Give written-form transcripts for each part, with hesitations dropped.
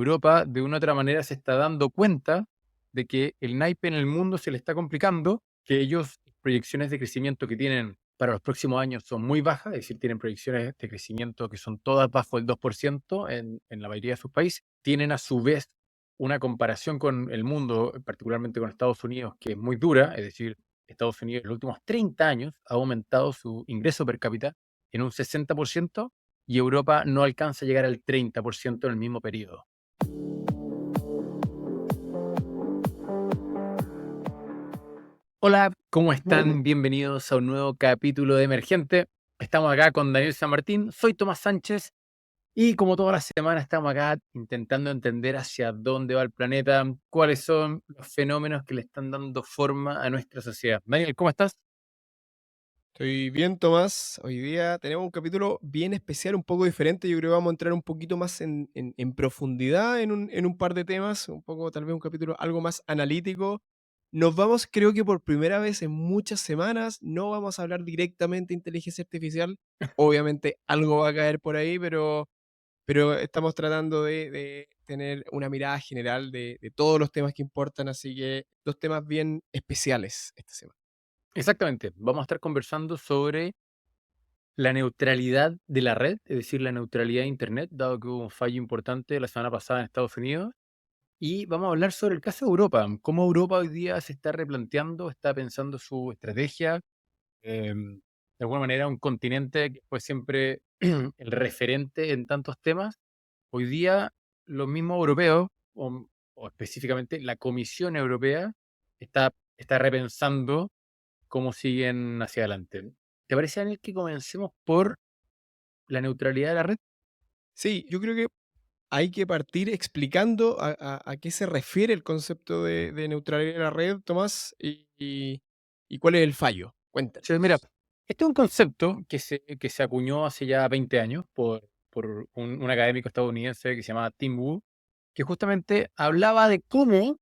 Europa de una u otra manera se está dando cuenta de que el naipe en el mundo se le está complicando, que ellos proyecciones de crecimiento que tienen para los próximos años son muy bajas, es decir, tienen proyecciones de crecimiento que son todas bajo el 2% en la mayoría de sus países. Tienen a su vez una comparación con el mundo, particularmente con Estados Unidos, que es muy dura, es decir, Estados Unidos en los últimos 30 años ha aumentado su ingreso per cápita en un 60% y Europa no alcanza a llegar al 30% en el mismo periodo. Hola, ¿cómo están? Bienvenidos a un nuevo capítulo de Emergente. Estamos acá con Daniel San Martín, soy Tomás Sánchez y como toda la semana estamos acá intentando entender hacia dónde va el planeta, cuáles son los fenómenos que le están dando forma a nuestra sociedad. Daniel, ¿cómo estás? Estoy bien, Tomás. Hoy día tenemos un capítulo bien especial, un poco diferente. Yo creo que vamos a entrar un poquito más en profundidad en un par de temas, un poco tal vez un capítulo algo más analítico. Nos vamos, creo que por primera vez en muchas semanas, no vamos a hablar directamente de inteligencia artificial. Obviamente algo va a caer por ahí, pero estamos tratando de tener una mirada general de todos los temas que importan, así que dos temas bien especiales esta semana. Exactamente, vamos a estar conversando sobre la neutralidad de la red, es decir, la neutralidad de Internet, dado que hubo un fallo importante la semana pasada en Estados Unidos. Y vamos a hablar sobre el caso de Europa, cómo Europa hoy día se está replanteando, está pensando su estrategia. De alguna manera, un continente que fue siempre el referente en tantos temas. Hoy día, los mismos europeos, o específicamente la Comisión Europea, está repensando cómo siguen hacia adelante. ¿Te parece, Daniel, que comencemos por la neutralidad de la red? Sí, yo creo que hay que partir explicando a qué se refiere el concepto de neutralidad de la red, Tomás, y cuál es el fallo. Sí, mira, Cuéntanos. este es un concepto que se acuñó hace ya 20 años por un académico estadounidense que se llama Tim Wu, que justamente hablaba de cómo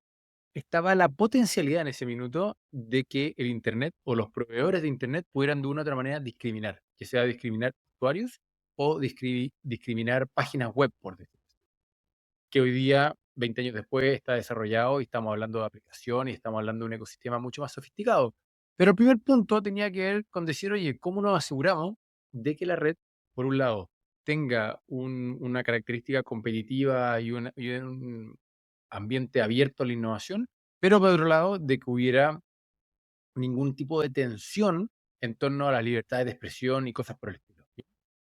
estaba la potencialidad en ese minuto de que el Internet o los proveedores de Internet pudieran de una u otra manera discriminar, ya sea discriminar usuarios o discriminar páginas web, por decirlo, que hoy día, 20 años después, está desarrollado y estamos hablando de aplicación y estamos hablando de un ecosistema mucho más sofisticado. Pero el primer punto tenía que ver con decir, oye, ¿cómo nos aseguramos de que la red, por un lado, tenga una característica competitiva y un ambiente abierto a la innovación, pero por otro lado, de que hubiera ningún tipo de tensión en torno a la libertad de expresión y cosas por el estilo?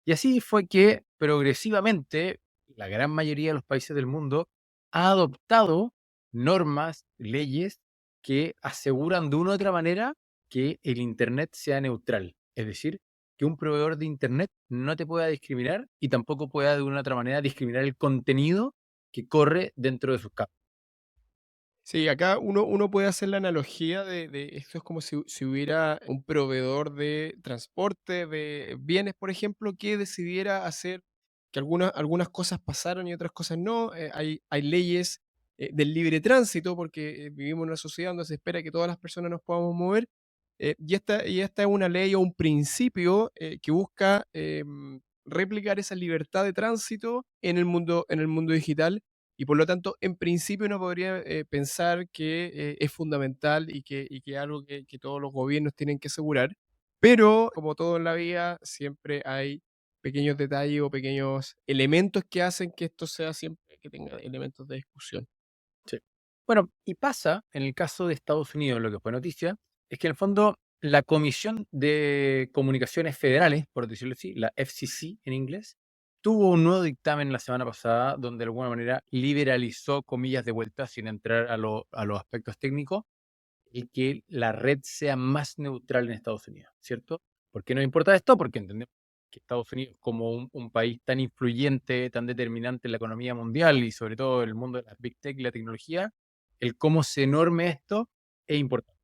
Y así fue que progresivamente la gran mayoría de los países del mundo ha adoptado normas, leyes que aseguran de una u otra manera que el Internet sea neutral. Es decir, que un proveedor de Internet no te pueda discriminar y tampoco pueda de una u otra manera discriminar el contenido que corre dentro de sus capas. Sí, acá uno puede hacer la analogía de esto es como si hubiera un proveedor de transporte de bienes, por ejemplo, que decidiera hacer que algunas cosas pasaran y otras cosas no. Hay leyes del libre tránsito porque vivimos en una sociedad donde se espera que todas las personas nos podamos mover. Y esta es una ley o un principio que busca replicar esa libertad de tránsito en el mundo digital y por lo tanto, en principio uno podría pensar que es fundamental y que es algo que todos los gobiernos tienen que asegurar, pero como todo en la vida, siempre hay pequeños detalles o pequeños elementos que hacen que esto sea siempre que tenga elementos de discusión. Sí. Bueno, y pasa en el caso de Estados Unidos, lo que fue noticia, es que en el fondo la Comisión de Comunicaciones Federales, por decirlo así, la FCC en inglés, tuvo un nuevo dictamen la semana pasada donde de alguna manera liberalizó, comillas de vuelta, sin entrar a los aspectos técnicos, y que la red sea más neutral en Estados Unidos, ¿cierto? ¿Por qué nos importa esto? Porque entendemos que Estados Unidos, como un país tan influyente, tan determinante en la economía mundial y sobre todo en el mundo de las big tech y la tecnología, el cómo se norme esto es importante.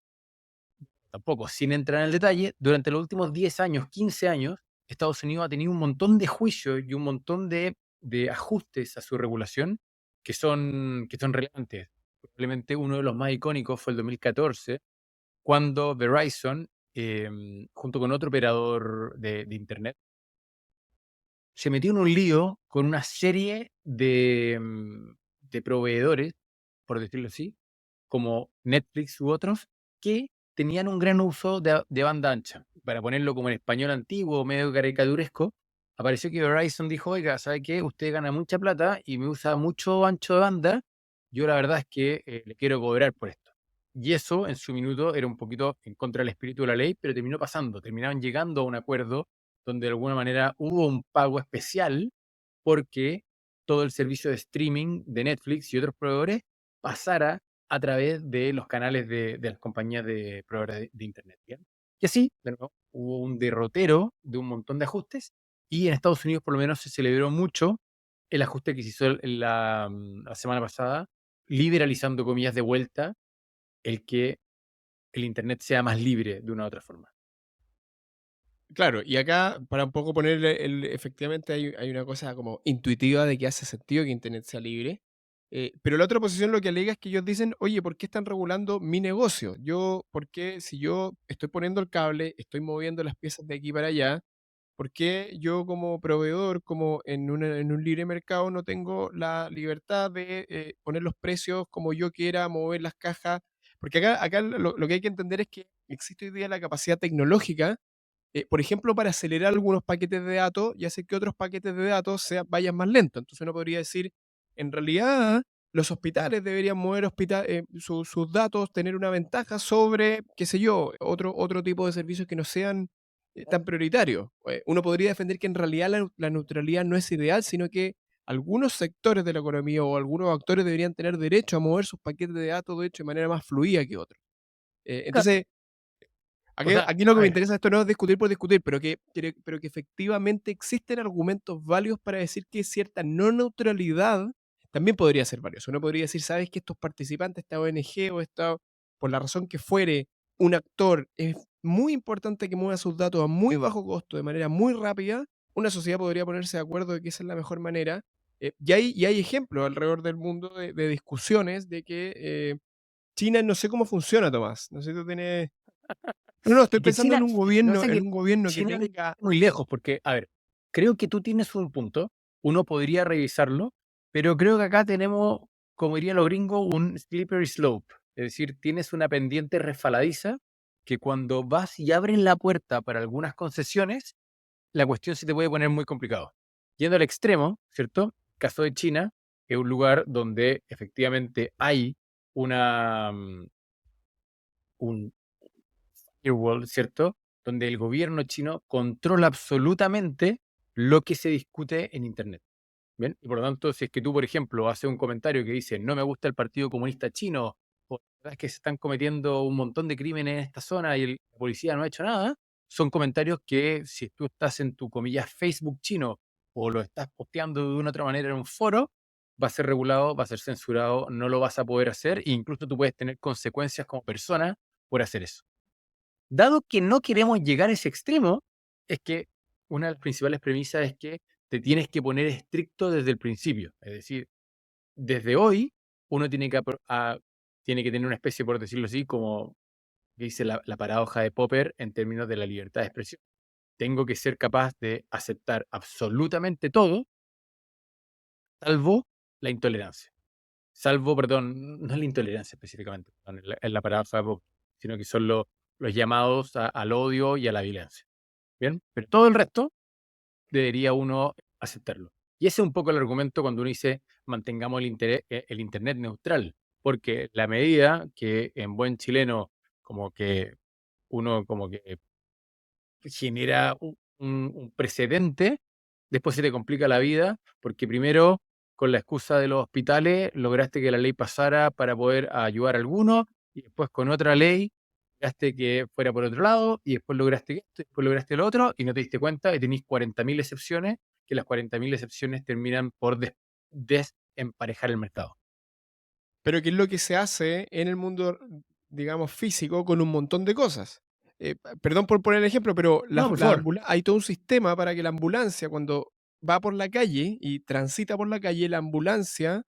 Tampoco, sin entrar en el detalle, durante los últimos 10 años, 15 años, Estados Unidos ha tenido un montón de juicios y un montón de ajustes a su regulación que son relevantes. Probablemente uno de los más icónicos fue el 2014, cuando Verizon, junto con otro operador de Internet, se metió en un lío con una serie de de proveedores, por decirlo así, como Netflix u otros, que tenían un gran uso de banda ancha. Para ponerlo como en español antiguo, medio caricaturesco, apareció que Verizon dijo, oiga, ¿sabe qué? Usted gana mucha plata y me usa mucho ancho de banda. Yo la verdad es que le quiero cobrar por esto. Y eso en su minuto era un poquito en contra del espíritu de la ley, pero terminó pasando. Terminaron llegando a un acuerdo donde de alguna manera hubo un pago especial porque todo el servicio de streaming de Netflix y otros proveedores pasara a través de los canales de las compañías de proveedores de Internet. ¿Bien? Y así, de nuevo, hubo un derrotero de un montón de ajustes y en Estados Unidos por lo menos se celebró mucho el ajuste que se hizo la semana pasada, liberalizando, comillas, de vuelta el que el Internet sea más libre de una u otra forma. Claro, y acá, para un poco ponerle efectivamente hay una cosa como intuitiva de que hace sentido que Internet sea libre, pero la otra posición lo que alega es que ellos dicen, oye, ¿por qué están regulando mi negocio? ¿Por qué si yo estoy poniendo el cable, estoy moviendo las piezas de aquí para allá, por qué yo como proveedor, como en un libre mercado, no tengo la libertad de poner los precios como yo quiera, mover las cajas? Porque acá lo que hay que entender es que existe hoy día la capacidad tecnológica, por ejemplo, para acelerar algunos paquetes de datos y hacer que otros paquetes de datos vayan más lentos. Entonces uno podría decir, en realidad los hospitales deberían mover sus datos, tener una ventaja sobre, qué sé yo, otro tipo de servicios que no sean tan prioritarios. Uno podría defender que en realidad la neutralidad no es ideal, sino que algunos sectores de la economía o algunos actores deberían tener derecho a mover sus paquetes de datos, de hecho, de manera más fluida que otros. Claro, Entonces, o aquí, sea, aquí lo que a me ver, interesa esto no es discutir por discutir, pero que efectivamente existen argumentos válidos para decir que cierta no neutralidad también podría ser valioso. Uno podría decir, ¿sabes que estos participantes, esta ONG o esta, por la razón que fuere, un actor, es muy importante que mueva sus datos a muy bajo costo, de manera muy rápida? Una sociedad podría ponerse de acuerdo de que esa es la mejor manera. Y hay ejemplos alrededor del mundo de discusiones de que China, no sé cómo funciona, Tomás. No sé si tú tienes. No, estoy es que pensando China, lo que pasa es en que un gobierno que China no tenga. está muy lejos, porque, a ver, creo que tú tienes un punto, uno podría revisarlo, pero creo que acá tenemos, como dirían los gringos, un slippery slope, es decir, tienes una pendiente resbaladiza que cuando vas y abres la puerta para algunas concesiones, la cuestión se te puede poner muy complicado. Yendo al extremo, ¿cierto? Caso de China, es un lugar donde efectivamente hay una, un firewall, ¿cierto? Donde el gobierno chino controla absolutamente lo que se discute en Internet. ¿Bien? Y por lo tanto, si es que tú, por ejemplo, haces un comentario que dice no me gusta el Partido Comunista Chino, o la verdad es que se están cometiendo un montón de crímenes en esta zona y la policía no ha hecho nada, son comentarios que si tú estás en tu comillas Facebook chino o lo estás posteando de una otra manera en un foro, va a ser regulado, va a ser censurado, no lo vas a poder hacer e incluso tú puedes tener consecuencias como persona por hacer eso. Dado que no queremos llegar a ese extremo, es que una de las principales premisas es que te tienes que poner estricto desde el principio. Es decir, desde hoy uno tiene que tener una especie, por decirlo así, como dice la paradoja de Popper en términos de la libertad de expresión. Tengo que ser capaz de aceptar absolutamente todo, salvo la intolerancia. Salvo, perdón, no es la intolerancia específicamente, perdón, es la paradoja de Popper, sino que son los llamados al odio y a la violencia. Bien, pero todo el resto debería uno aceptarlo. Y ese es un poco el argumento cuando uno dice mantengamos el Internet neutral, porque la medida que en buen chileno como que uno como que genera un precedente, después se te complica la vida, porque primero con la excusa de los hospitales lograste que la ley pasara para poder ayudar a algunos, y después con otra ley lograste que fuera por otro lado, y después lograste esto, y después lograste lo otro, y no te diste cuenta, y tenéis 40.000 excepciones, que las 40.000 excepciones terminan por desemparejar el mercado. Pero ¿qué es lo que se hace en el mundo, digamos, físico con un montón de cosas? Perdón por poner el ejemplo, pero No, por favor. hay todo un sistema para que la ambulancia, cuando va por la calle y transita por la calle, la ambulancia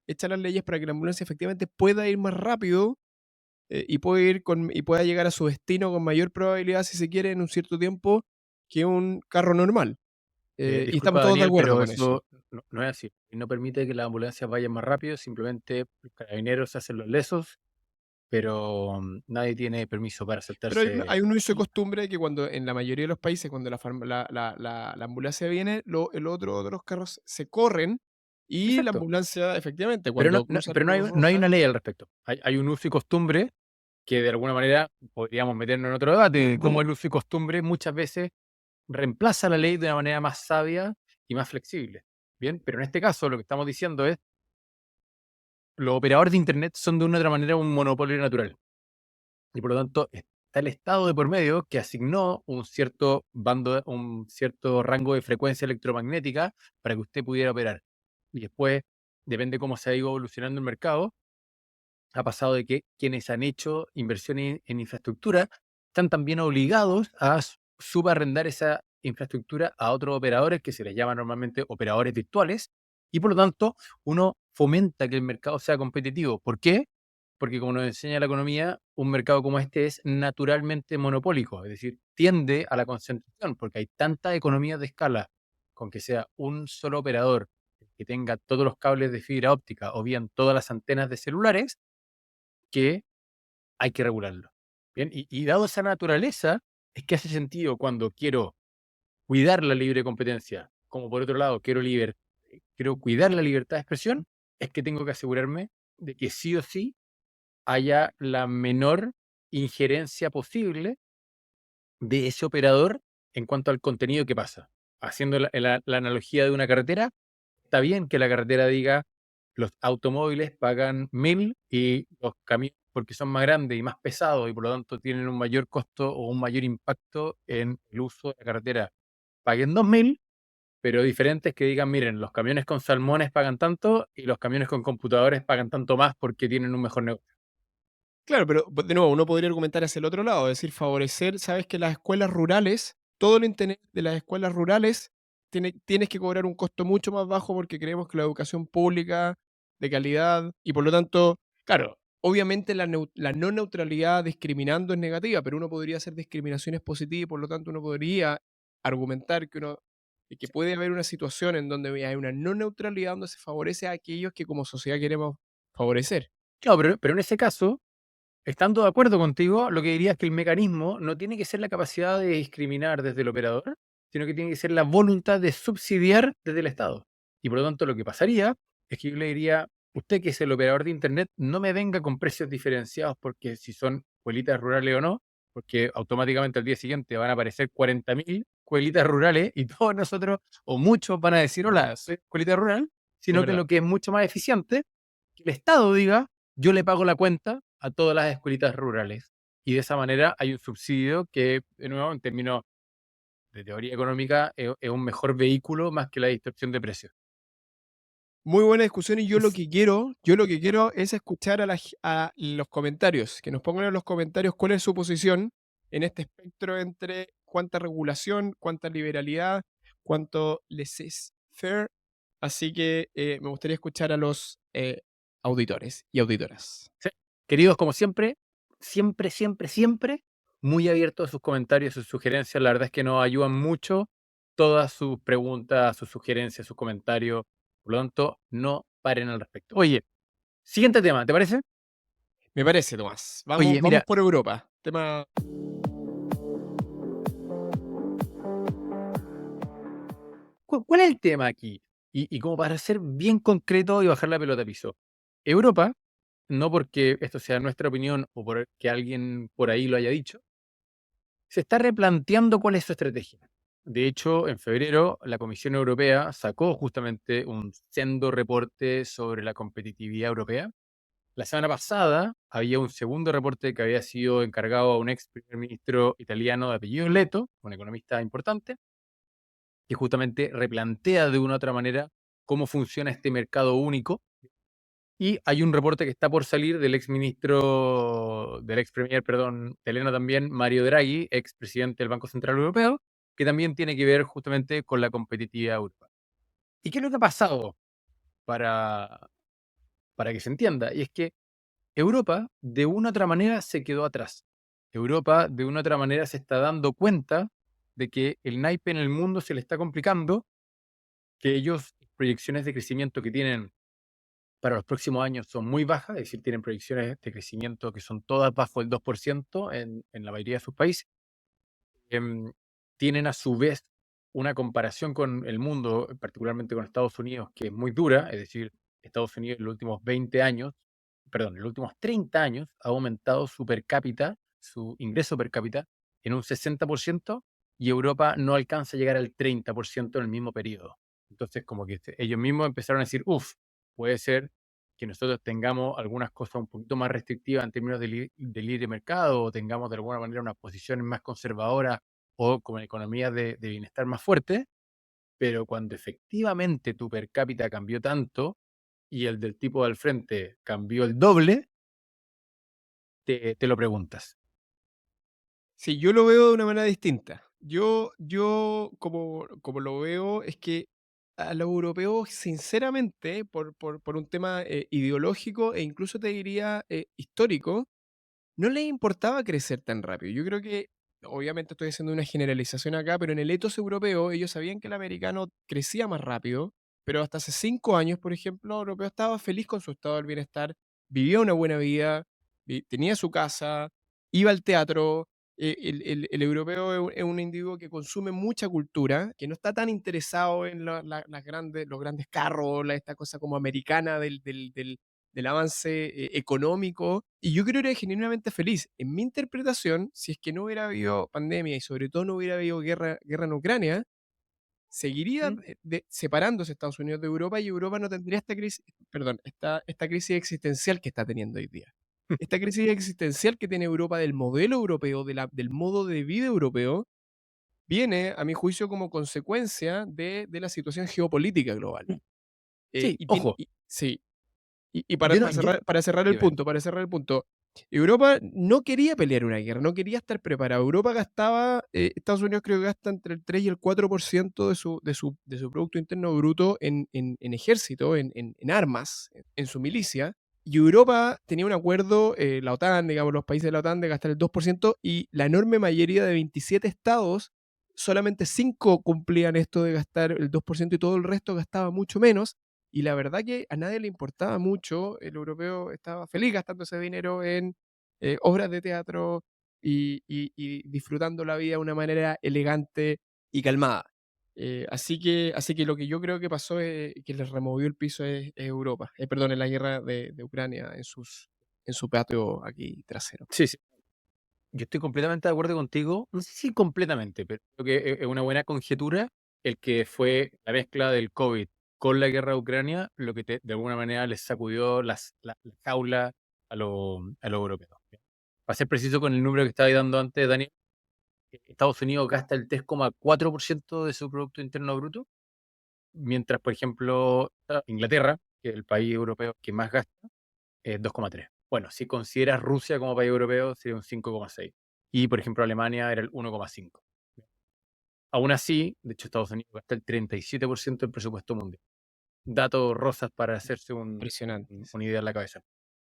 echa las leyes para que la ambulancia efectivamente pueda ir más rápido, y pueda llegar a su destino con mayor probabilidad, si se quiere, en un cierto tiempo que un carro normal. Y estamos Disculpa, todos de Daniel, acuerdo pero con eso. eso no es así. Y no permite que las ambulancias vayan más rápido, simplemente los carabineros hacen los lesos, pero nadie tiene permiso para Pero hay saltarse. un uso de costumbre que cuando en la mayoría de los países, cuando la ambulancia viene, el otro de los carros se corren y la Exacto. ambulancia, efectivamente, Pero no, cuando cruza la pero no hay, luz no hay roja. una ley al respecto. Hay un uso y costumbre que de alguna manera podríamos meternos en otro debate, de cómo el uso y costumbre muchas veces reemplaza la ley de una manera más sabia y más flexible. Bien, pero en este caso lo que estamos diciendo es, los operadores de Internet son de una otra manera un monopolio natural. Y por lo tanto, está el Estado de por medio que asignó un cierto bando, un cierto rango de frecuencia electromagnética para que usted pudiera operar. Y después, depende cómo se ha ido evolucionando el mercado, ha pasado de que quienes han hecho inversiones en infraestructura están también obligados a subarrendar esa infraestructura a otros operadores que se les llama normalmente operadores virtuales, y por lo tanto uno fomenta que el mercado sea competitivo. ¿Por qué? Porque como nos enseña la economía, un mercado como este es naturalmente monopólico, es decir, tiende a la concentración, porque hay tantas economías de escala con que sea un solo operador que tenga todos los cables de fibra óptica o bien todas las antenas de celulares, que hay que regularlo. Bien, y dado esa naturaleza, es que hace sentido cuando quiero cuidar la libre competencia, como por otro lado quiero cuidar la libertad de expresión, es que tengo que asegurarme de que sí o sí haya la menor injerencia posible de ese operador en cuanto al contenido que pasa. Haciendo la analogía de una carretera, está bien que la carretera diga los automóviles pagan 1000 y los camiones, porque son más grandes y más pesados y por lo tanto tienen un mayor costo o un mayor impacto en el uso de la carretera, paguen 2000, pero diferentes que digan, miren, los camiones con salmones pagan tanto y los camiones con computadores pagan tanto más porque tienen un mejor negocio. Claro, pero de nuevo, uno podría argumentar hacia el otro lado, es decir, favorecer, sabes que las escuelas rurales, todo el internet de las escuelas rurales, tienes que cobrar un costo mucho más bajo porque creemos que la educación pública de calidad y por lo tanto, claro, obviamente la no neutralidad discriminando es negativa, pero uno podría hacer discriminaciones positivas y por lo tanto uno podría argumentar que puede haber una situación en donde hay una no neutralidad donde se favorece a aquellos que como sociedad queremos favorecer. Claro, pero en ese caso, estando de acuerdo contigo, lo que diría es que el mecanismo no tiene que ser la capacidad de discriminar desde el operador, sino que tiene que ser la voluntad de subsidiar desde el Estado. Y por lo tanto, lo que pasaría es que yo le diría, usted que es el operador de Internet, no me venga con precios diferenciados porque si son escuelitas rurales o no, porque automáticamente al día siguiente van a aparecer 40.000 escuelitas rurales y todos nosotros, o muchos, van a decir, hola, soy escuelita rural, Es sino que verdad. lo que es mucho más eficiente, que el Estado diga, yo le pago la cuenta a todas las escuelitas rurales. Y de esa manera hay un subsidio que, de nuevo, en términos de teoría económica, es un mejor vehículo más que la distorsión de precios. Muy buena discusión y Es- yo lo que quiero es escuchar a los comentarios, que nos pongan en los comentarios cuál es su posición en este espectro entre cuánta regulación, cuánta liberalidad, cuánto laissez-faire. Así que me gustaría escuchar a los auditores y auditoras. sí. Queridos, como siempre, siempre, siempre, siempre, muy abiertos a sus comentarios, sus sugerencias. La verdad es que nos ayudan mucho todas sus preguntas, sus sugerencias, sus comentarios. Por lo tanto, no paren al respecto. Oye, siguiente tema, ¿te parece? Me parece, Tomás. Oye, Vamos mira, por Europa. Tema. ¿cuál es el tema aquí? Y como para ser bien concreto y bajar la pelota a piso. Europa, no porque esto sea nuestra opinión o porque alguien por ahí lo haya dicho, se está replanteando cuál es su estrategia. De hecho, en febrero, la Comisión Europea sacó justamente un sendo reporte sobre la competitividad europea. La semana pasada había un segundo reporte que había sido encargado a un ex primer ministro italiano de apellido Leto, un economista importante, que justamente replantea de una u otra manera cómo funciona este mercado único. Y hay un reporte que está por salir del ex premier, perdón, italiano también, Mario Draghi, ex presidente del Banco Central Europeo, que también tiene que ver justamente con la competitividad de Europa. ¿Y qué es lo que ha pasado para, para que se entienda? Y es que Europa, de una u otra manera, se quedó atrás. Europa, de una u otra manera, se está dando cuenta de que el naipe en el mundo se le está complicando, que ellos, proyecciones de crecimiento que tienen para los próximos años son muy bajas, es decir, tienen proyecciones de crecimiento que son todas bajo el 2% en la mayoría de sus países. em, Tienen a su vez una comparación con el mundo, particularmente con Estados Unidos, que es muy dura, es decir, Estados Unidos en los últimos 20 años, perdón, en los últimos 30 años ha aumentado su per cápita, su ingreso per cápita, en un 60% y Europa no alcanza a llegar al 30% en el mismo periodo. Entonces, como que ellos mismos empezaron a decir, uff, puede ser que nosotros tengamos algunas cosas un poquito más restrictivas en términos de libre mercado o tengamos de alguna manera unas posiciones más conservadoras o con economías de bienestar más fuertes, pero cuando efectivamente tu per cápita cambió tanto y el del tipo del frente cambió el doble, te lo preguntas. Sí, yo lo veo de una manera distinta. Yo como lo veo, es que a los europeos, sinceramente, por un tema ideológico e incluso te diría histórico, no les importaba crecer tan rápido. Yo creo que, obviamente estoy haciendo una generalización acá, pero en el ethos europeo ellos sabían que el americano crecía más rápido, pero hasta hace 5 años, por ejemplo, el europeo estaba feliz con su estado del bienestar, vivía una buena vida, tenía su casa, iba al teatro. El europeo es un individuo que consume mucha cultura, que no está tan interesado en los grandes carros, esta cosa como americana del avance económico, y yo creo que era genuinamente feliz. En mi interpretación, si es que no hubiera habido pandemia y sobre todo no hubiera habido guerra en Ucrania, seguiría ¿Mm? separándose Estados Unidos de Europa y Europa no tendría esta crisis, perdón, esta crisis existencial que está teniendo hoy día. Esta crisis existencial que tiene Europa del modelo europeo, del modo de vida europeo, viene, a mi juicio, como consecuencia de la situación geopolítica global. Sí, ojo, Sí, y yo no, yo, para cerrar el dime. punto, Europa no quería pelear una guerra, no quería estar preparado. Europa gastaba, Estados Unidos creo que gasta entre el 3 y el 4% de su Producto Interno Bruto en ejército, en armas, en su milicia. Y Europa tenía un acuerdo, la OTAN, digamos, los países de la OTAN, de gastar el 2% y la enorme mayoría de 27 estados, solamente 5 cumplían esto de gastar el 2% y todo el resto gastaba mucho menos. Y la verdad que a nadie le importaba mucho, el europeo estaba feliz gastando ese dinero en obras de teatro y disfrutando la vida de una manera elegante y calmada. Así que lo que yo creo que pasó es que les removió el piso es Europa, perdón, en la guerra de Ucrania en su patio aquí trasero. Sí, sí, yo estoy completamente de acuerdo contigo. No sé si completamente, pero creo que es una buena conjetura el que fue la mezcla del COVID con la guerra de Ucrania lo que de alguna manera les sacudió la jaula a los europeos. Para ser preciso con el número que estaba dando antes, Daniel, Estados Unidos gasta el 3,4% de su Producto Interno Bruto, mientras, por ejemplo, Inglaterra, que es el país europeo que más gasta, es 2,3. Bueno, si consideras Rusia como país europeo, sería un 5,6. Y, por ejemplo, Alemania era el 1,5. Aún así, de hecho, Estados Unidos gasta el 37% del presupuesto mundial. Datos rosas para hacerse Impresionante. Sí. una idea en la cabeza.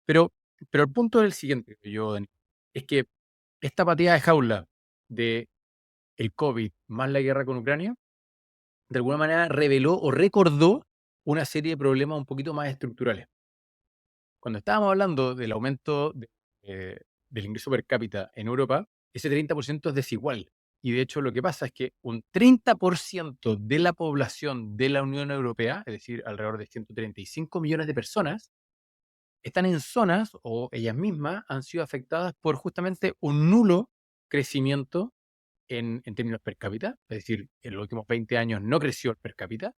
Pero, pero el punto es el siguiente, Dani, es que esta pateada de jaula de el COVID más la guerra con Ucrania, de alguna manera reveló o recordó una serie de problemas un poquito más estructurales. Cuando estábamos hablando del aumento del ingreso per cápita en Europa, ese 30% es desigual. Y de hecho lo que pasa es que un 30% de la población de la Unión Europea, es decir, alrededor de 135 millones de personas, están en zonas o ellas mismas han sido afectadas por justamente un nulo crecimiento en términos per cápita, es decir, en los últimos 20 años no creció el per cápita,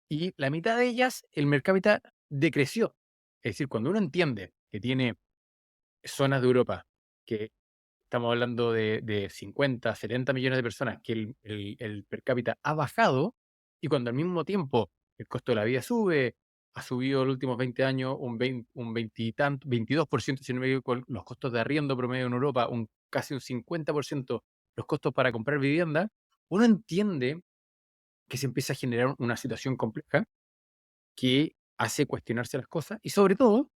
y la mitad de ellas el per cápita decreció. Es decir, cuando uno entiende que tiene zonas de Europa que estamos hablando de 50, 70 millones de personas, que el per cápita ha bajado, y cuando al mismo tiempo el costo de la vida sube, ha subido en los últimos 20 años un 20 y tanto, 22%, si no me equivoco, los costos de arriendo promedio en Europa, casi un 50% los costos para comprar vivienda, uno entiende que se empieza a generar una situación compleja que hace cuestionarse las cosas y sobre todo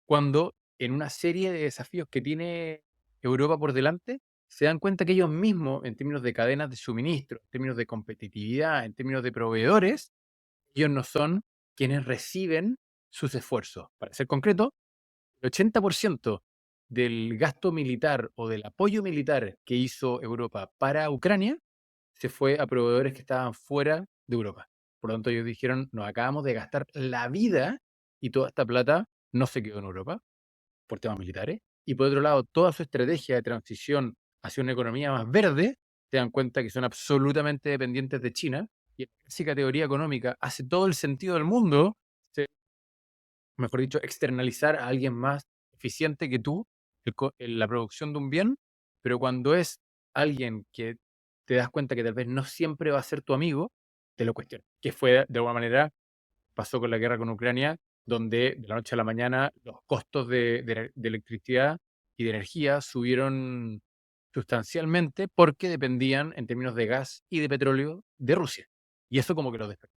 cuando en una serie de desafíos que tiene Europa por delante se dan cuenta que ellos mismos, en términos de cadenas de suministro, en términos de competitividad, en términos de proveedores, ellos no son quienes reciben sus esfuerzos. Para ser concreto, el 80% del gasto militar o del apoyo militar que hizo Europa para Ucrania se fue a proveedores que estaban fuera de Europa. Por lo tanto, ellos dijeron, nos acabamos de gastar la vida y toda esta plata no se quedó en Europa por temas militares. Y por otro lado, toda su estrategia de transición hacia una economía más verde, se dan cuenta que son absolutamente dependientes de China. Y la clásica teoría económica hace todo el sentido del mundo, mejor dicho, externalizar a alguien más eficiente que tú la producción de un bien, pero cuando es alguien que te das cuenta que tal vez no siempre va a ser tu amigo, te lo cuestiona. Que fue de alguna manera, pasó con la guerra con Ucrania, donde de la noche a la mañana los costos de electricidad y de energía subieron sustancialmente porque dependían en términos de gas y de petróleo de Rusia. Y eso como que lo despertó.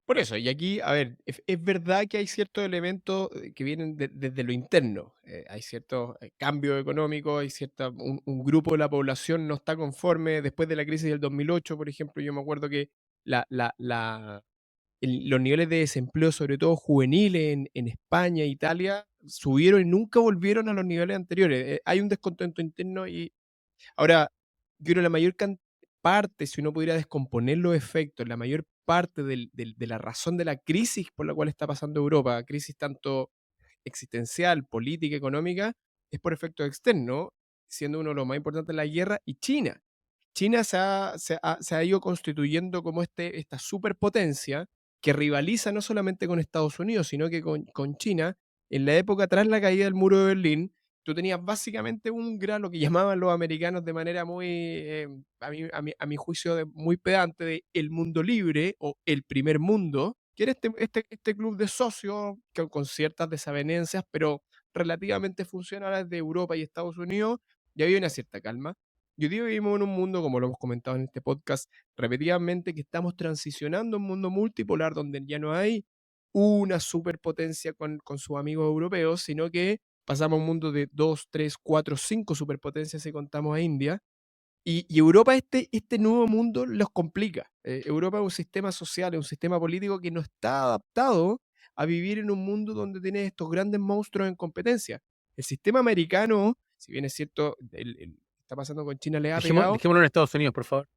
Por eso, y aquí, a ver, es verdad que hay ciertos elementos que vienen desde lo interno. Hay ciertos cambios económicos, hay un grupo de la población no está conforme. Después de la crisis del 2008, por ejemplo, yo me acuerdo que la, la, la, los niveles de desempleo, sobre todo juveniles en España e Italia, subieron y nunca volvieron a los niveles anteriores. Hay un descontento interno y ahora, yo creo que la mayor parte, si uno pudiera descomponer los efectos, la mayor parte de la razón de la crisis por la cual está pasando Europa, crisis tanto existencial, política, económica, es por efectos externos, siendo uno de los más importantes la guerra, y China. China se ha ido constituyendo como esta superpotencia que rivaliza no solamente con Estados Unidos, sino que con China. En la época tras la caída del muro de Berlín, tú tenías básicamente un gran, lo que llamaban los americanos de manera muy, a mi juicio, muy pedante, de el mundo libre o el primer mundo, que era este club de socios con ciertas desavenencias, pero relativamente funcionales de Europa y Estados Unidos, y había una cierta calma. Y hoy día vivimos en un mundo, como lo hemos comentado en este podcast repetidamente, que estamos transicionando a un mundo multipolar donde ya no hay una superpotencia con sus amigos europeos, sino que pasamos a un mundo de 2, 3, 4, 5 superpotencias si contamos a India. Y Europa, este nuevo mundo los complica. Europa es un sistema social, es un sistema político que no está adaptado a vivir en un mundo donde tiene estos grandes monstruos en competencia. El sistema americano, si bien es cierto, está pasando con China, le ha pegado. Dejémoslo en Estados Unidos, por favor.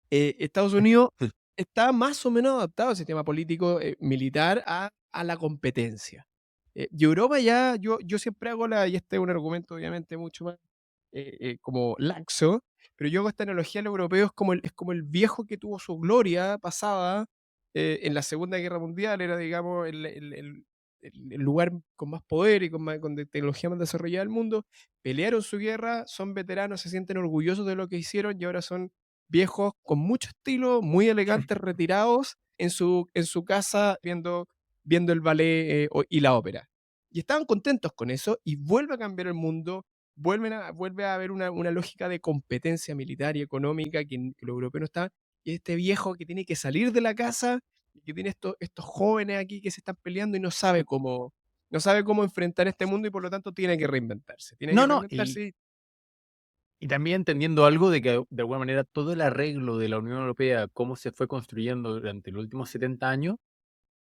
Estados Unidos está más o menos adaptado al sistema político militar a la competencia. Y Europa ya, yo siempre hago y este es un argumento obviamente mucho más como laxo, pero yo hago esta analogía al europeo, es como el viejo que tuvo su gloria pasada en la Segunda Guerra Mundial, era digamos el lugar con más poder y con tecnología más desarrollada del mundo, pelearon su guerra, son veteranos, se sienten orgullosos de lo que hicieron y ahora son viejos con mucho estilo, muy elegantes, retirados en su casa viendo el ballet y la ópera. Y estaban contentos con eso y vuelve a cambiar el mundo, vuelve a haber una lógica de competencia militar y económica que los europeos no están. Y este viejo que tiene que salir de la casa y que tiene estos jóvenes aquí que se están peleando y no sabe cómo enfrentar este mundo y por lo tanto tiene que reinventarse. Tiene que No, no, y reinventarse. Y también entendiendo algo de que, de alguna manera, todo el arreglo de la Unión Europea, cómo se fue construyendo durante los últimos 70 años,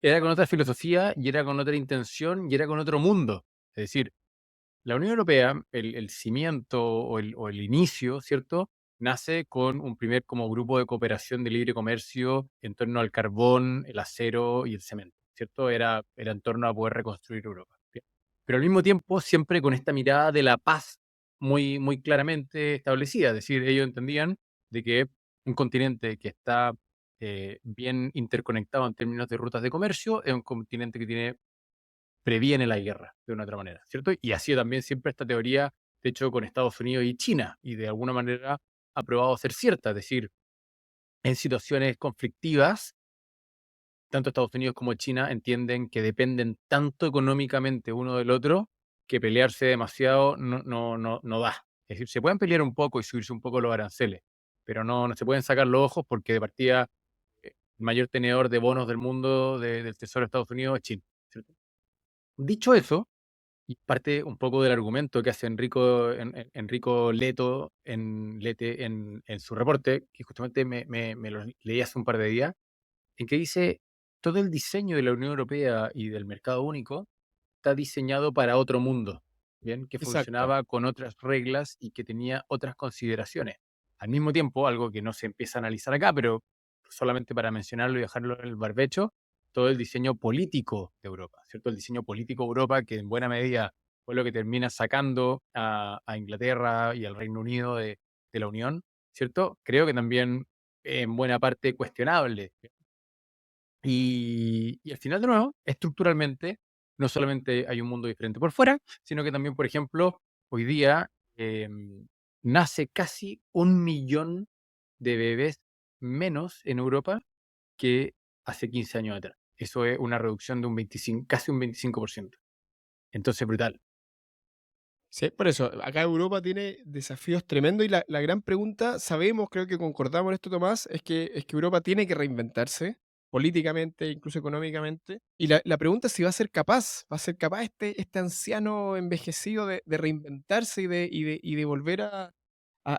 era con otra filosofía y era con otra intención y era con otro mundo. Es decir, la Unión Europea, el cimiento o el inicio, ¿cierto? Nace con un primer como grupo de cooperación de libre comercio en torno al carbón, el acero y el cemento, ¿cierto? Era en torno a poder reconstruir Europa. Bien. Pero al mismo tiempo, siempre con esta mirada de la paz muy claramente establecida. Es decir, ellos entendían de que un continente que está bien interconectado en términos de rutas de comercio es un continente que previene la guerra de una otra manera, ¿cierto? Y así también siempre esta teoría, de hecho, con Estados Unidos y China, y de alguna manera ha probado ser cierta, es decir, en situaciones conflictivas, tanto Estados Unidos como China entienden que dependen tanto económicamente uno del otro que pelearse demasiado no da. Es decir, se pueden pelear un poco y subirse un poco los aranceles, pero no se pueden sacar los ojos porque de partida el mayor tenedor de bonos del mundo del Tesoro de Estados Unidos es China, ¿cierto? Dicho eso, Y parte un poco del argumento que hace Enrico Leto en su reporte, que justamente me lo leí hace un par de días, en que dice: "Todo el diseño de la Unión Europea y del mercado único está diseñado para otro mundo, ¿bien? Que Exacto. funcionaba con otras reglas y que tenía otras consideraciones". Al mismo tiempo, algo que no se empieza a analizar acá, pero solamente para mencionarlo y dejarlo en el barbecho, todo el diseño político de Europa, ¿cierto? El diseño político de Europa, que en buena medida fue lo que termina sacando a Inglaterra y al Reino Unido de la Unión, ¿cierto? Creo que también en buena parte cuestionable. Y al final, de nuevo, estructuralmente, no solamente hay un mundo diferente por fuera, sino que también, por ejemplo, hoy día nace casi 1 millón de bebés menos en Europa que hace 15 años atrás. Eso es una reducción de un 25, casi un 25%. Entonces, brutal. Sí, por eso, acá Europa tiene desafíos tremendos y la gran pregunta, sabemos, creo que concordamos en esto, Tomás, es que Europa tiene que reinventarse políticamente, incluso económicamente. Y la pregunta es si va a ser capaz este anciano envejecido de reinventarse y de volver a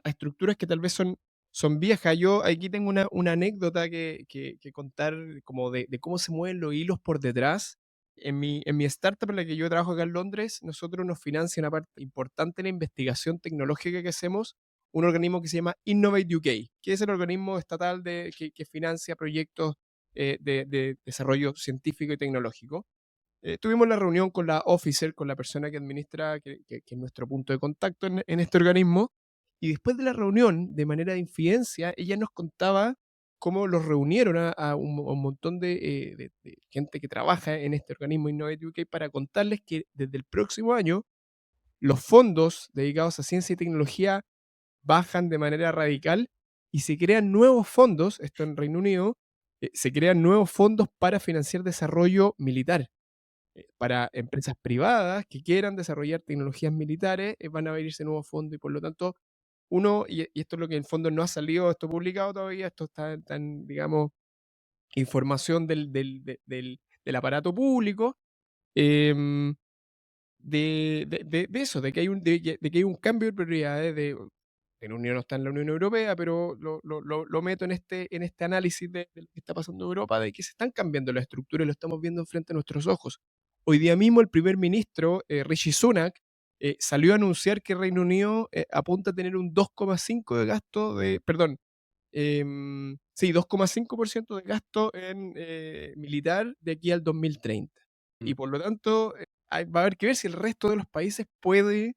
estructuras que tal vez son viejas. Yo aquí tengo una anécdota que contar como de cómo se mueven los hilos por detrás en mi startup en la que yo trabajo acá en Londres, nosotros nos financia una parte importante de la investigación tecnológica que hacemos, un organismo que se llama Innovate UK, que es el organismo estatal que financia proyectos de desarrollo científico y tecnológico. Tuvimos la reunión con la officer, con la persona que administra, que es nuestro punto de contacto en este organismo, y después de la reunión, de manera de infidencia, ella nos contaba cómo los reunieron a un montón de gente que trabaja en este organismo Innovate UK para contarles que desde el próximo año los fondos dedicados a ciencia y tecnología bajan de manera radical y se crean nuevos fondos, esto en Reino Unido, se crean nuevos fondos para financiar desarrollo militar para empresas privadas que quieran desarrollar tecnologías militares, van a abrirse nuevos fondos y por lo tanto y esto es lo que en el fondo no ha salido esto publicado todavía, esto está en, digamos, información del aparato público, em, de eso, de que hay un cambio de prioridades, en Unión no está en la Unión Europea, pero lo meto en este análisis de lo que está pasando en Europa, de que se están cambiando las estructuras y lo estamos viendo frente a nuestros ojos. Hoy día mismo el primer ministro, Rishi Sunak, salió a anunciar que Reino Unido apunta a tener un 2,5 de gasto perdón, sí, 2,5% de gasto en militar de aquí al 2030. Y Mm. por lo tanto, va a haber que ver si el resto de los países puede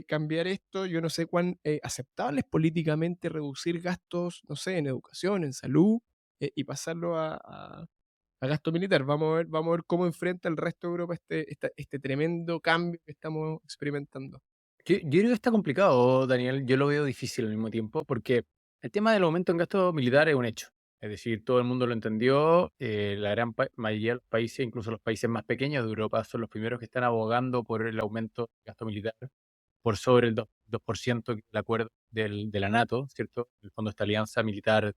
cambiar esto. Yo no sé cuán aceptable es políticamente reducir gastos, no sé, en educación, en salud, y pasarlo a gasto militar. Vamos a ver cómo enfrenta el resto de Europa este tremendo cambio que estamos experimentando. Yo creo que está complicado, Daniel. Yo lo veo difícil al mismo tiempo, porque el tema del aumento en gasto militar es un hecho. Es decir, todo el mundo lo entendió. La gran mayoría de los países, incluso los países más pequeños de Europa, son los primeros que están abogando por el aumento del gasto militar por sobre el 2%, que es el acuerdo de la NATO, ¿cierto? En el fondo, esta alianza militar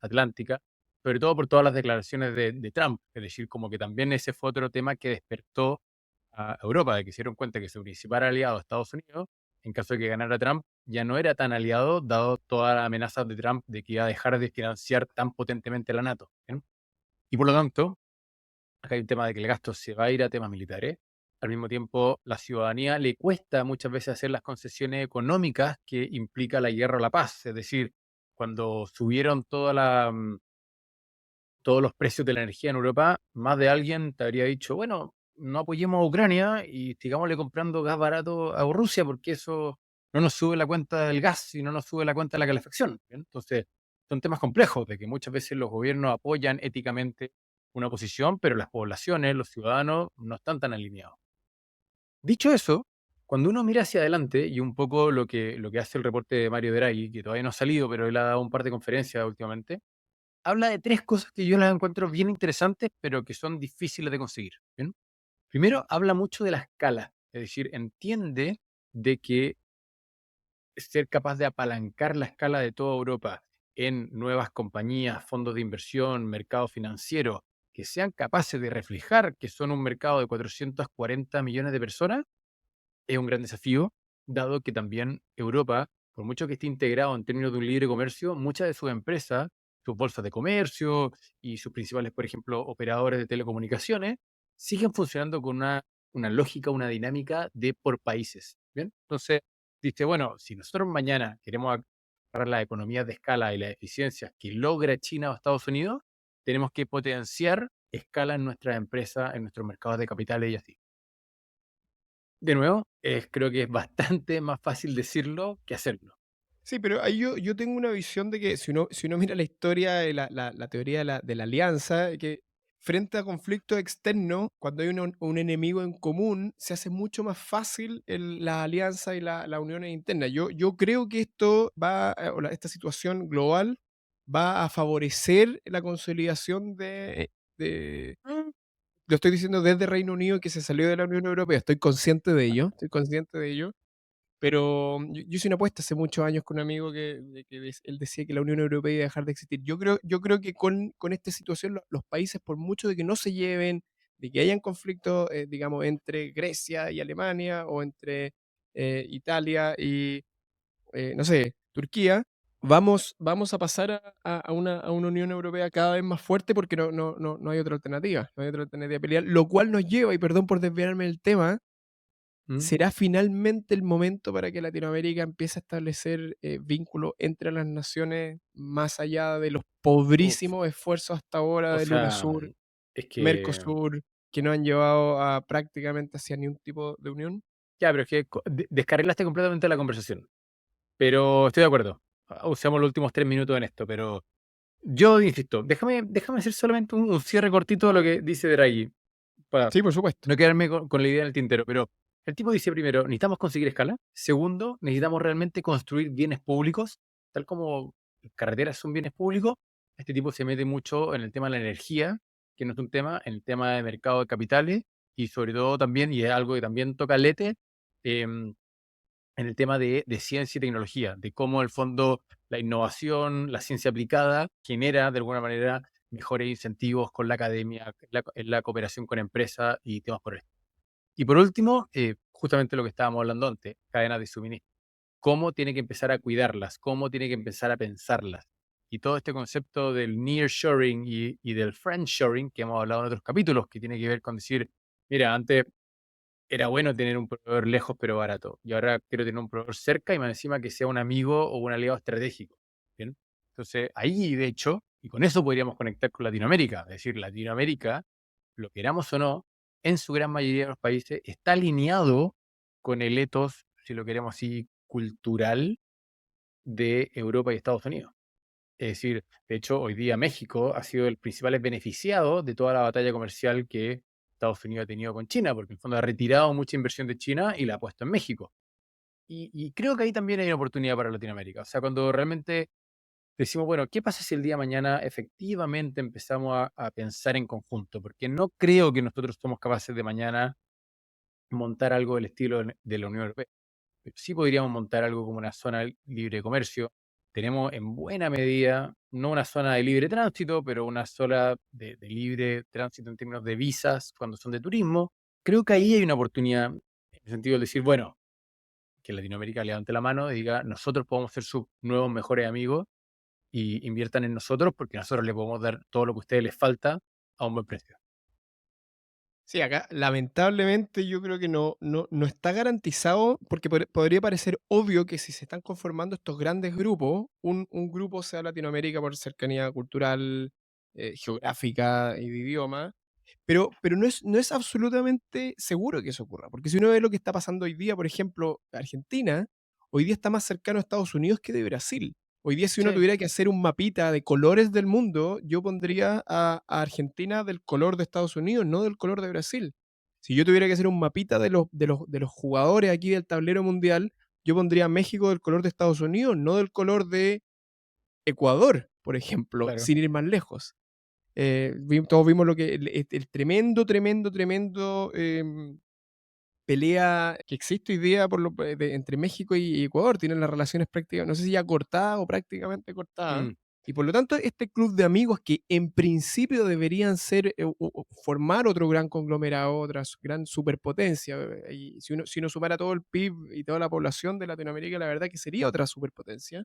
atlántica, sobre todo por todas las declaraciones de Trump. Es decir, como que también ese fue otro tema que despertó a Europa, de que se dieron cuenta que su principal aliado, Estados Unidos, en caso de que ganara Trump, ya no era tan aliado, dado todas las amenazas de Trump de que iba a dejar de financiar tan potentemente la NATO. ¿Bien? Y por lo tanto, acá hay un tema de que el gasto se va a ir a temas militares. Al mismo tiempo, la ciudadanía le cuesta muchas veces hacer las concesiones económicas que implica la guerra o la paz. Es decir, cuando subieron todos los precios de la energía en Europa, más de alguien te habría dicho, bueno, no apoyemos a Ucrania y sigámosle comprando gas barato a Rusia porque eso no nos sube la cuenta del gas y no nos sube la cuenta de la calefacción. ¿Bien? Entonces, son temas complejos de que muchas veces los gobiernos apoyan éticamente una posición, pero las poblaciones, los ciudadanos, no están tan alineados. Dicho eso, cuando uno mira hacia adelante y un poco lo que hace el reporte de Mario Draghi, que todavía no ha salido, pero él ha dado un par de conferencias últimamente, habla de 3 cosas que yo las encuentro bien interesantes, pero que son difíciles de conseguir, ¿bien? Primero, habla mucho de la escala, es decir, entiende de que ser capaz de apalancar la escala de toda Europa en nuevas compañías, fondos de inversión, mercado financiero, que sean capaces de reflejar que son un mercado de 440 millones de personas es un gran desafío, dado que también Europa, por mucho que esté integrado en términos de un libre comercio, muchas de sus empresas, sus bolsas de comercio y sus principales, por ejemplo, operadores de telecomunicaciones, siguen funcionando con una lógica, una dinámica de por países. ¿Bien? Entonces, dice, bueno, si nosotros mañana queremos agarrar las economías de escala y las eficiencias que logra China o Estados Unidos, tenemos que potenciar escala en nuestras empresas, en nuestros mercados de capitales y así. De nuevo, creo que es bastante más fácil decirlo que hacerlo. Sí, pero ahí yo tengo una visión de que si uno mira la historia, la teoría de la alianza, que frente a conflictos externos, cuando hay un enemigo en común, se hace mucho más fácil la alianza y la unión interna. Yo creo que esto esta situación global va a favorecer la consolidación Mm. lo estoy diciendo desde Reino Unido, que se salió de la Unión Europea, estoy consciente de ello, pero yo hice una apuesta hace muchos años con un amigo él decía que la Unión Europea iba a dejar de existir. Yo creo que con esta situación los países, por mucho de que no se lleven, de que hayan conflictos, digamos, entre Grecia y Alemania o entre Italia y, no sé, Turquía, vamos a pasar a una Unión Europea cada vez más fuerte porque no hay otra alternativa, no hay otra alternativa a pelear, lo cual nos lleva, y perdón por desviarme del tema, Mm. ¿será finalmente el momento para que Latinoamérica empiece a establecer vínculos entre las naciones más allá de los Uf, pobrísimos esfuerzos hasta ahora o del sea, UNASUR, es que Mercosur, que no han llevado a prácticamente hacia ni un tipo de unión? ya, pero es que descarrilaste completamente la conversación. Pero estoy de acuerdo. Usamos los últimos 3 minutos en esto, pero yo insisto, déjame hacer solamente un cierre cortito de lo que dice Draghi, para Sí, por supuesto. no quedarme con la idea en el tintero. Pero el tipo dice primero, necesitamos conseguir escala. Segundo, necesitamos realmente construir bienes públicos, tal como las carreteras son bienes públicos. Este tipo se mete mucho en el tema de la energía, que no es un tema, en el tema de mercado de capitales y sobre todo también, y es algo que también toca Lete, em, en el tema de ciencia y tecnología, de cómo el fondo, la innovación, la ciencia aplicada genera de alguna manera mejores incentivos con la academia, en la cooperación con empresas y temas por el estilo. Y por último, justamente lo que estábamos hablando antes, cadenas de suministro. Cómo tiene que empezar a cuidarlas, cómo tiene que empezar a pensarlas. Y todo este concepto del nearshoring y del friendshoring que hemos hablado en otros capítulos, que tiene que ver con decir, mira, antes era bueno tener un proveedor lejos pero barato. Y ahora quiero tener un proveedor cerca y más encima que sea un amigo o un aliado estratégico. ¿Bien? Entonces, ahí de hecho, y con eso podríamos conectar con Latinoamérica. Es decir, Latinoamérica, lo queramos o no, en su gran mayoría de los países está alineado con el ethos, si lo queremos así, cultural de Europa y Estados Unidos. Es decir, de hecho, hoy día México ha sido el principal beneficiado de toda la batalla comercial que Estados Unidos ha tenido con China, porque en el fondo ha retirado mucha inversión de China y la ha puesto en México. Y creo que ahí también hay una oportunidad para Latinoamérica. O sea, cuando realmente decimos, bueno, ¿qué pasa si el día de mañana efectivamente empezamos a pensar en conjunto? Porque no creo que nosotros somos capaces de mañana montar algo del estilo de la Unión Europea. Pero sí podríamos montar algo como una zona libre de comercio. Tenemos en buena medida, no una zona de libre tránsito, pero una zona de libre tránsito en términos de visas cuando son de turismo. Creo que ahí hay una oportunidad en el sentido de decir, bueno, que Latinoamérica levante la mano y diga, nosotros podemos ser sus nuevos mejores amigos y inviertan en nosotros porque nosotros les podemos dar todo lo que a ustedes les falta a un buen precio. Sí, acá lamentablemente yo creo que no está garantizado, porque podría parecer obvio que si se están conformando estos grandes grupos, un grupo sea Latinoamérica por cercanía cultural, geográfica y de idioma, pero no es absolutamente seguro que eso ocurra, porque si uno ve lo que está pasando hoy día, por ejemplo, Argentina, hoy día está más cercano a Estados Unidos que de Brasil. Hoy día, si uno Sí, tuviera que hacer un mapita de colores del mundo, yo pondría a Argentina del color de Estados Unidos, no del color de Brasil. Si yo tuviera que hacer un mapita de los jugadores aquí del tablero mundial, yo pondría a México del color de Estados Unidos, no del color de Ecuador, por ejemplo, claro. sin ir más lejos. Todos vimos lo que el tremendo, tremendo, tremendo pelea que existe hoy día entre México y Ecuador. Tienen las relaciones prácticamente, no sé si ya cortadas o prácticamente cortadas. Y por lo tanto, este club de amigos que en principio deberían ser o formar otro gran conglomerado, otra gran superpotencia, y si uno sumara todo el PIB y toda la población de Latinoamérica, la verdad que sería otra superpotencia.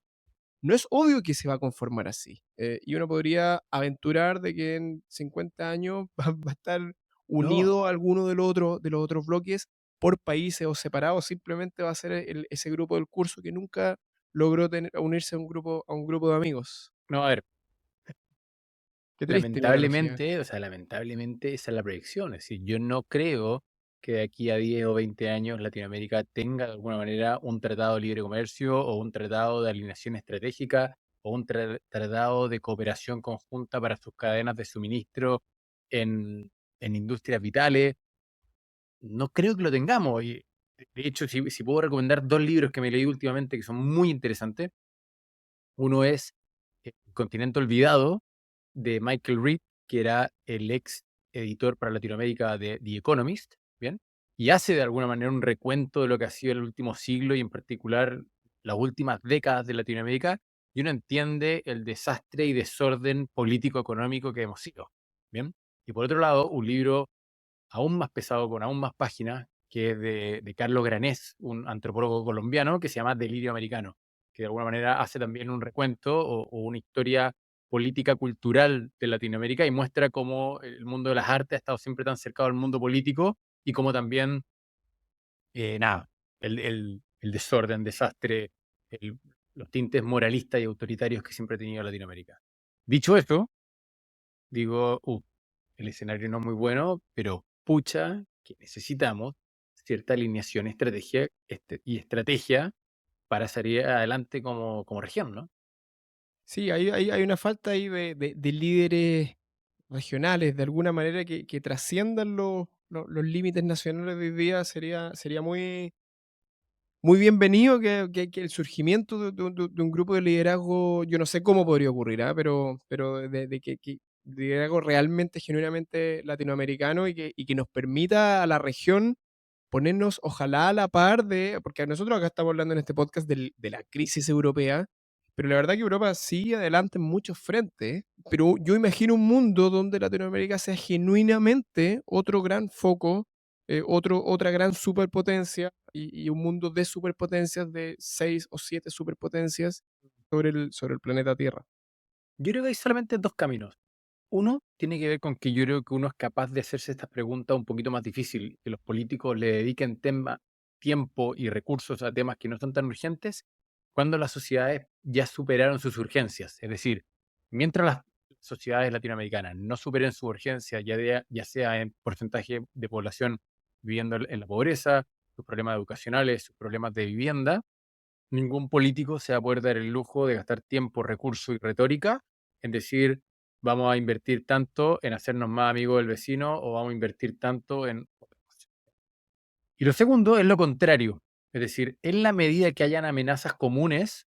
No es obvio que se va a conformar así. Y uno podría aventurar de que en 50 años va a estar No, unido a alguno de los otros bloques por países o separados, simplemente va a ser ese grupo del curso que nunca logró unirse a un grupo de amigos. no, a ver, Qué triste la analogía. lamentablemente, o sea, lamentablemente esa es la proyección. Es decir, yo no creo que de aquí a 10 o 20 años Latinoamérica tenga de alguna manera un tratado de libre comercio o un tratado de alineación estratégica o un tratado de cooperación conjunta para sus cadenas de suministro en industrias vitales. No creo que lo tengamos. Y, de hecho, si puedo recomendar dos libros que me leí últimamente que son muy interesantes. Uno es El continente olvidado, de Michael Reed, que era el ex editor para Latinoamérica de The Economist, ¿bien? Y hace de alguna manera un recuento de lo que ha sido el último siglo y en particular las últimas décadas de Latinoamérica, y uno entiende el desastre y desorden político-económico que hemos sido, ¿bien? Y por otro lado, un libro aún más pesado, con aún más páginas, que es de Carlos Granés, un antropólogo colombiano, que se llama Delirio Americano, que de alguna manera hace también un recuento o una historia política cultural de Latinoamérica y muestra cómo el mundo de las artes ha estado siempre tan cercado al mundo político y cómo también, nada, el desorden, desastre, el- los tintes moralistas y autoritarios que siempre ha tenido Latinoamérica. Dicho eso, digo, el escenario no es muy bueno, pero pucha, que necesitamos cierta alineación, estrategia y estrategia para salir adelante como región, ¿no? Sí, hay una falta ahí de líderes regionales, de alguna manera, que trasciendan los límites nacionales de hoy día. Sería muy, muy bienvenido que el surgimiento de un grupo de liderazgo, yo no sé cómo podría ocurrir, ¿ah? Pero de que liderazgo realmente, genuinamente latinoamericano y que nos permita a la región ponernos, ojalá, a la par porque nosotros acá estamos hablando en este podcast de la crisis europea, pero la verdad que Europa sigue adelante en muchos frentes, pero yo imagino un mundo donde Latinoamérica sea genuinamente otro gran foco, otra gran superpotencia y un mundo de superpotencias, de 6 o 7 superpotencias sobre el planeta Tierra. Yo creo que hay solamente dos caminos. Uno tiene que ver con que yo creo que uno es capaz de hacerse estas preguntas un poquito más difícil, que los políticos le dediquen tiempo y recursos a temas que no son tan urgentes, cuando las sociedades ya superaron sus urgencias. Es decir, mientras las sociedades latinoamericanas no superen su urgencia, ya sea en porcentaje de población viviendo en la pobreza, sus problemas educacionales, sus problemas de vivienda, ningún político se va a poder dar el lujo de gastar tiempo, recursos y retórica en decir, vamos a invertir tanto en hacernos más amigos del vecino o vamos a invertir tanto en otra cosa. Y lo segundo es lo contrario. Es decir, en la medida que hayan amenazas comunes,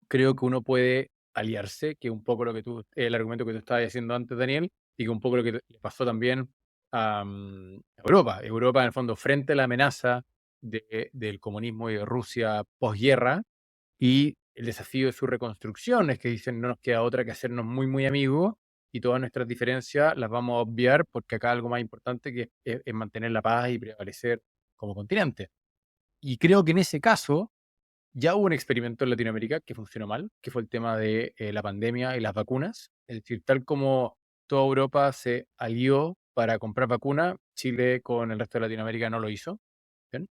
creo que uno puede aliarse, que un poco el argumento que tú estabas diciendo antes, Daniel, y que un poco lo que le pasó también a Europa. Europa, en el fondo, frente a la amenaza del comunismo y de Rusia posguerra, y el desafío de su reconstrucción es que dicen no nos queda otra que hacernos muy, muy amigos y todas nuestras diferencias las vamos a obviar porque acá algo más importante que es mantener la paz y prevalecer como continente. Y creo que en ese caso ya hubo un experimento en Latinoamérica que funcionó mal, que fue el tema de la pandemia y las vacunas. Es decir, tal como toda Europa se alió para comprar vacunas, Chile con el resto de Latinoamérica no lo hizo. ¿Bien?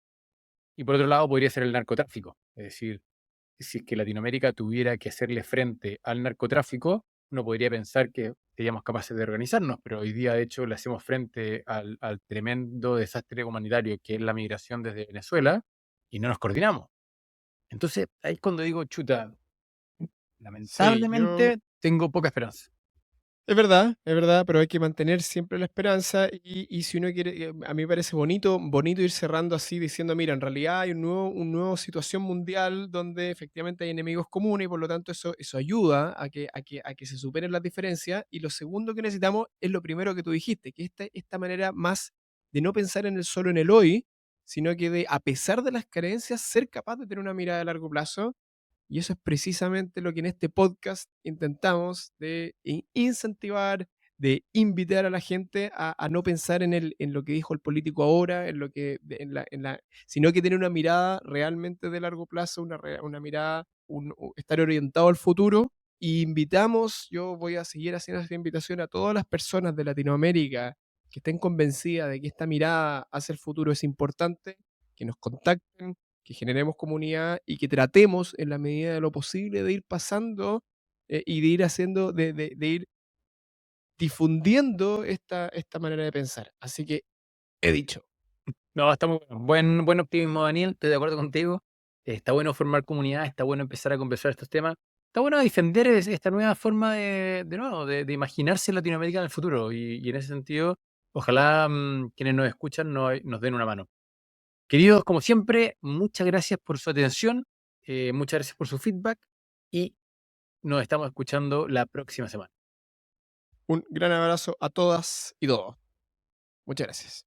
Y por otro lado podría ser el narcotráfico. Es decir, si es que Latinoamérica tuviera que hacerle frente al narcotráfico, uno podría pensar que seríamos capaces de organizarnos, pero hoy día, de hecho, le hacemos frente al tremendo desastre humanitario que es la migración desde Venezuela y no nos coordinamos. Entonces, ahí es cuando digo, chuta, Sí, yo lamentablemente tengo poca esperanza. Es verdad, pero hay que mantener siempre la esperanza y si uno quiere, a mí me parece bonito ir cerrando así diciendo, mira, en realidad hay un nuevo situación mundial donde efectivamente hay enemigos comunes y por lo tanto eso ayuda a que se superen las diferencias. Y lo segundo que necesitamos es lo primero que tú dijiste, que esta manera más de no pensar solo en el hoy, sino que a pesar de las carencias, ser capaz de tener una mirada a largo plazo Y eso es precisamente lo que en este podcast intentamos de incentivar, de invitar a la gente a no pensar en lo que dijo el político ahora, en lo que, sino que tener una mirada realmente de largo plazo, una mirada, estar orientado al futuro. Y invitamos, yo voy a seguir haciendo esta invitación a todas las personas de Latinoamérica que estén convencidas de que esta mirada hacia el futuro es importante, que nos contacten, que generemos comunidad y que tratemos en la medida de lo posible de ir pasando y de ir haciendo, de ir difundiendo esta manera de pensar. Así que he dicho. No, está muy bueno. Buen optimismo, Daniel, estoy de acuerdo contigo. Está bueno formar comunidad, está bueno empezar a conversar estos temas. Está bueno defender esta nueva forma de nuevo, de imaginarse Latinoamérica en el futuro. Y en ese sentido, ojalá quienes nos escuchan nos den una mano. Queridos, como siempre, muchas gracias por su atención, muchas gracias por su feedback y nos estamos escuchando la próxima semana. Un gran abrazo a todas y todos. Muchas gracias.